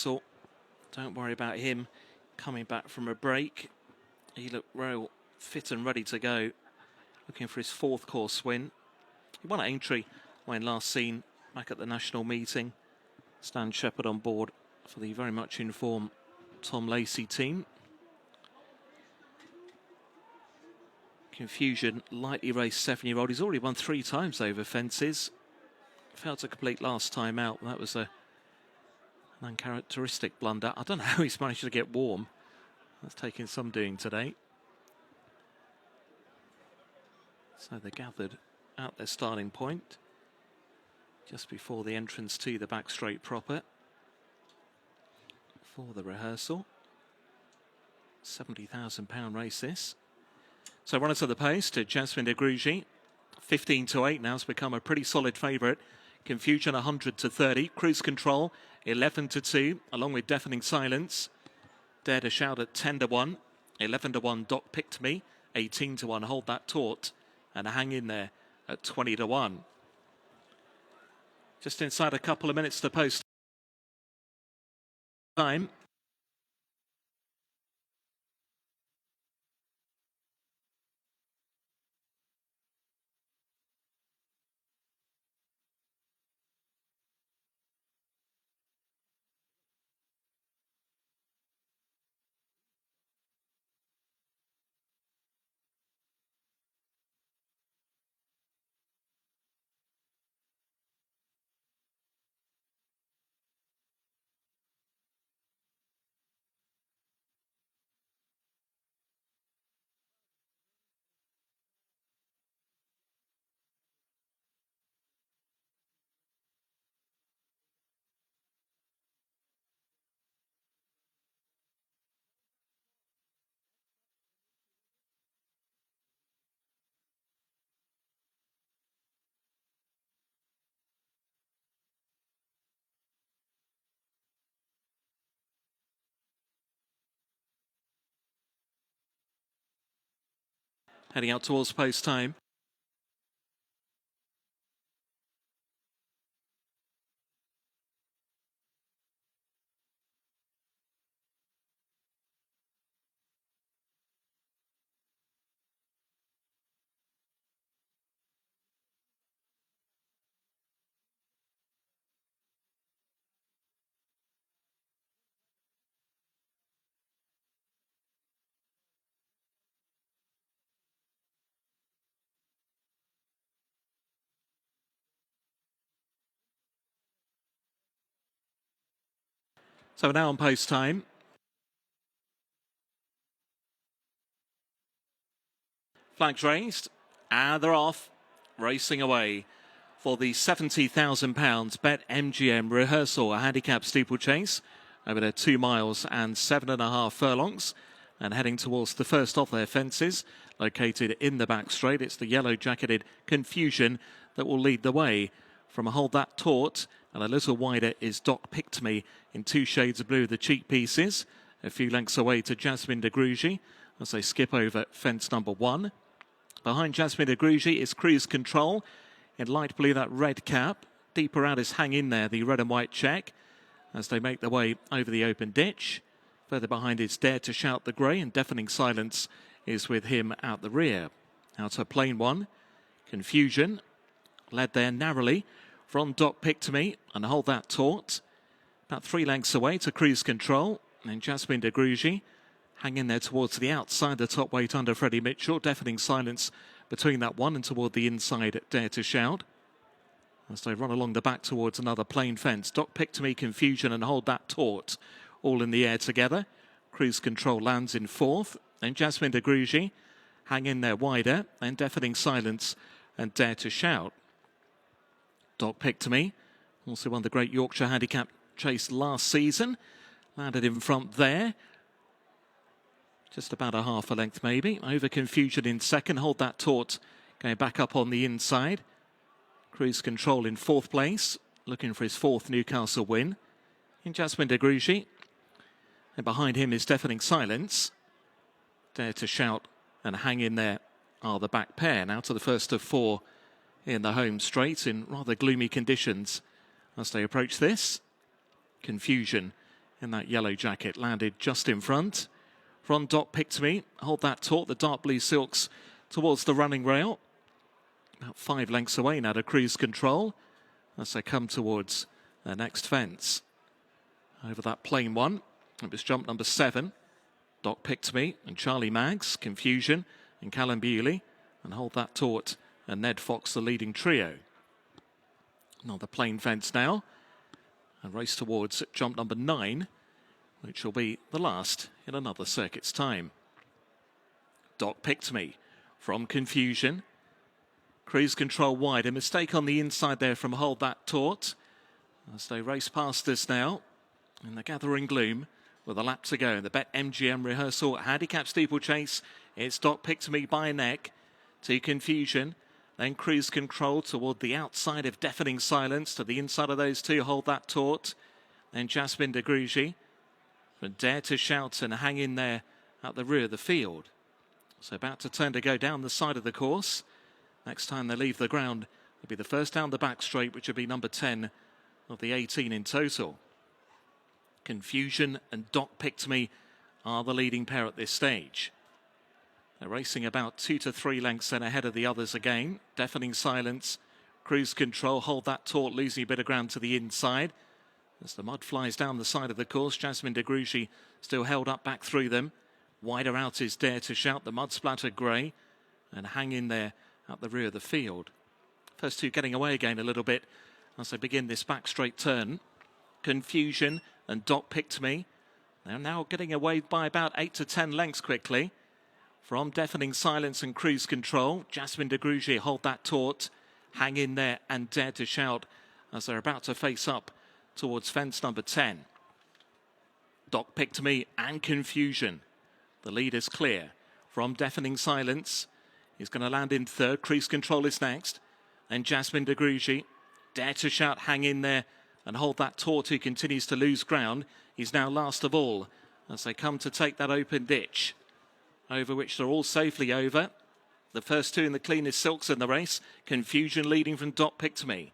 So don't worry about him coming back from a break. He looked real fit and ready to go, looking for his fourth course win. He won at Aintree when last seen back at the national meeting. Stan Shepherd on board for the very much informed Tom Lacey team. Confusion, lightly raced 7-year-old. He's already won 3 times over fences. Failed to complete last time out. That was an uncharacteristic blunder. I don't know how he's managed to get warm. That's taking some doing today. So they're gathered at their starting point just before the entrance to the back straight proper for the rehearsal. £70,000 race this. So runner to the post to Jasmine de Grugy. 15-8 now has become a pretty solid favourite. Confusion 100-30. Cruise Control 11-2, along with Deafening Silence. Dare to Shout at 10-1. 11-1 Doc Picked Me. 18-1 Hold That Taut. And hang in there at 20-1. Just inside a couple of minutes to post time. Heading out towards post time. So now on post time. Flags raised, and they're off, racing away for the £70,000 BetMGM Rehearsal, a handicap steeplechase over their 2 miles and 7.5 furlongs, and heading towards the first of their fences, located in the back straight. It's the yellow-jacketed Confusion that will lead the way. From a Hold That Taut, and a little wider is Doc Picked Me in 2 shades of blue, the cheek pieces. A few lengths away to Jasmine de Grugy as they skip over fence number 1. Behind Jasmine de Grugy is Cruise Control in light blue, that red cap. Deeper out is Hang In There, the red and white check, as they make their way over the open ditch. Further behind is Dare to Shout the grey, and Deafening Silence is with him out the rear. Out to plain one. Confusion led there narrowly from Doc Picked Me and Hold That Taut. About 3 lengths away to Cruise Control, and Jasmine de Grugy hang in there towards the outside, the top weight under Freddie Mitchell. Deafening Silence between that one and toward the inside Dare to Shout. As they run along the back towards another plain fence. Doc Picked Me, Confusion and Hold That Taut all in the air together. Cruise Control lands in 4th. Then Jasmine de Grugy hang in there wider. Then Deafening Silence and Dare to Shout. Doc Picked Me also won the Great Yorkshire Handicap Chase last season. Landed in front there. Just about a half a length maybe. Over Confusion in 2nd. Hold That Taut going back up on the inside. Cruise Control in 4th place, looking for his 4th Newcastle win. In Jasmine de Grugy. And behind him is Deafening Silence. Dare to Shout and Hang In There are the back pair. Now to the first of 4 in the home straight in rather gloomy conditions as they approach this. Confusion in that yellow jacket landed just in front. From Doc Pick to Me, hold that taut, the dark blue silks towards the running rail. About 5 lengths away now to Cruise Control as they come towards their next fence. Over that plain one, it was jump number 7. Doc Pick to Me and Charlie Maggs, Confusion and Callum Bewley, and hold that taut and Ned Fox, the leading trio. Another plain fence now, and race towards jump number 9, which will be the last in another circuit's time. Doc Pick to Me from Confusion. Cruise Control wide, a mistake on the inside there from Hold That Taut. As they race past us now in the gathering gloom with a lap to go in the BetMGM Rehearsal Handicap Steeplechase. It's Doc Pick to Me by neck to Confusion. Then Cruise Control toward the outside of Deafening Silence. To the inside of those two, Hold That Taut. Then Jasmine de Grugy. But Dare to Shout and hang in there at the rear of the field. So about to turn to go down the side of the course. Next time they leave the ground, it'll be the first down the back straight, which will be number 10 of the 18 in total. Confusion and Doc Pick to Me are the leading pair at this stage. They're racing about 2 to 3 lengths then ahead of the others again. Deafening Silence, Cruise Control, Hold That Taut, losing a bit of ground to the inside. As the mud flies down the side of the course, Jasmine de Grugy still held up back through them. Wider out is Dare to Shout, the mud splattered grey, and hang in there at the rear of the field. First two getting away again a little bit as they begin this back straight turn. Confusion and Doc Pick to Me. They're now getting away by about 8 to 10 lengths quickly. From Deafening Silence and Cruise Control, Jasmine de Grugy, Hold That Taut, hang in there and Dare to Shout as they're about to face up towards fence number 10. Doc Pick to Me and Confusion. The lead is clear. From Deafening Silence, he's going to land in third. Cruise Control is next. Then Jasmine de Grugy, Dare to Shout, hang in there and Hold That Taut, who continues to lose ground. He's now last of all as they come to take that open ditch, over which they're all safely over. The first two in the cleanest silks in the race. Confusion leading from Doc Pick to Me.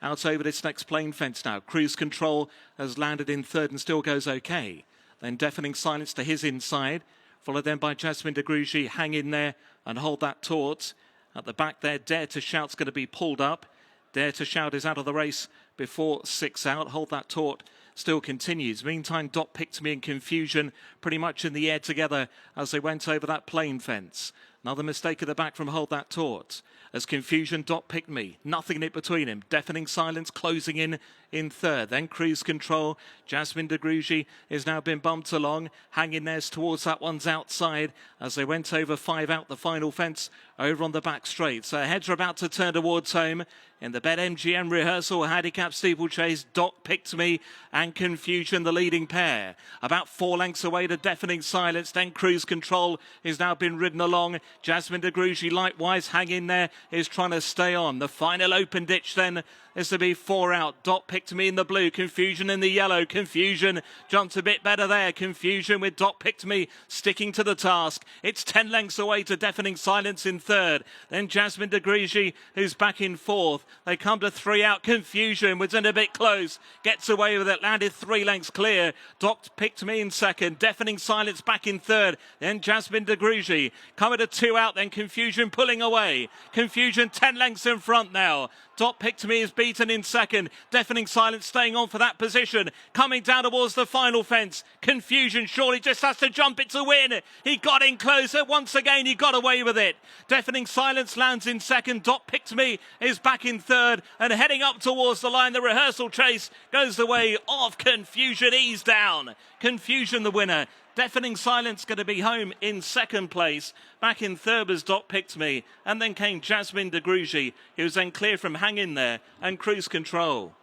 Out over this next plain fence now. Cruise Control has landed in third and still goes okay. Then Deafening Silence to his inside, followed then by Jasmine de Grugy, hang in there and Hold That Taut. At the back there, Dare to Shout's going to be pulled up. Dare to Shout is out of the race before 6 out. Hold That Taut still continues. Meantime, Doc Pick to Me and Confusion pretty much in the air together as they went over that plain fence. Another mistake at the back from Hold That Taut. As Confusion, Doc Pick to Me, nothing in it between him. Deafening Silence closing in third. Then Cruise Control. Jasmine de Grugy has now been bumped along. Hanging there towards that one's outside as they went over 5 out the final fence over on the back straight. So heads are about to turn towards home in the BetMGM Rehearsal Handicap Steeplechase. Doc Pick to Me and Confusion, the leading pair. About 4 lengths away to Deafening Silence. Then Cruise Control has now been ridden along. Jasmine de Grugy likewise hanging there, is trying to stay on. The final open ditch then is to be 4 out. Doc Pick to Me in the blue, Confusion in the yellow. Confusion jumps a bit better there. Confusion with Doc Pick to Me sticking to the task. It's 10 lengths away to Deafening Silence in third. Then Jasmine de Grugy, who's back in fourth. They come to 3 out. Confusion was in a bit close. Gets away with it. Landed 3 lengths clear. Doc Pick to Me in second. Deafening Silence back in third. Then Jasmine de Grugy coming to 2 out. Then Confusion pulling away. Confusion 10 lengths in front now. Doc Pick to Me is beaten in second. Deafening Silence staying on for that position. Coming down towards the final fence. Confusion surely just has to jump it to win. He got in closer. Once again, he got away with it. Deafening Silence lands in second. Doc Pick to Me is back in third and heading up towards the line. The Rehearsal chase goes the way of Confusion. Ease down. Confusion the winner. Deafening Silence going to be home in second place. Back in third was Doc Pick to Me. And then came Jasmine de Grugy, who was then clear from hang in there and Cruise Control.